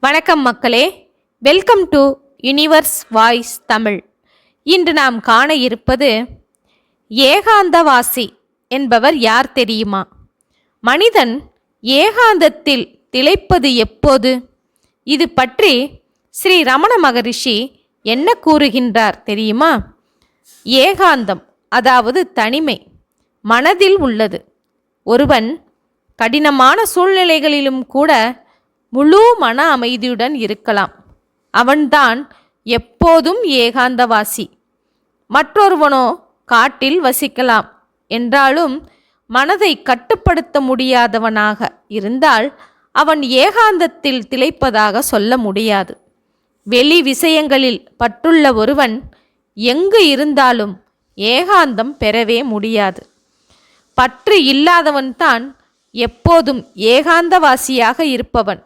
வணக்கம் மக்களே, welcome to universe voice Tamil. இன்று நாம் காண இருப்பது ஏகாந்தவாசி என்பவர் யார் தெரியுமா? மனிதன் ஏகாந்தத்தில் திளைப்பது எப்போது? இது பற்றி ஸ்ரீ ரமண மகரிஷி என்ன கூறுகின்றார் தெரியுமா? ஏகாந்தம் அதாவது தனிமை மனதில் உள்ளது. ஒருவன் கடினமான சூழ்நிலைகளிலும் கூட முழு மன அமைதியுடன் இருக்கலாம். அவன்தான் எப்போதும் ஏகாந்தவாசி. மற்றொருவனோ காட்டில் வசிக்கலாம் என்றாலும் மனதை கட்டுப்படுத்த முடியாதவனாக இருந்தால் அவன் ஏகாந்தத்தில் திளைப்பதாக சொல்ல முடியாது. வெளி விஷயங்களில் பற்றுள்ள ஒருவன் எங்கு இருந்தாலும் ஏகாந்தம் பெறவே முடியாது. பற்று இல்லாதவன்தான் எப்போதும் ஏகாந்தவாசியாக இருப்பவன்.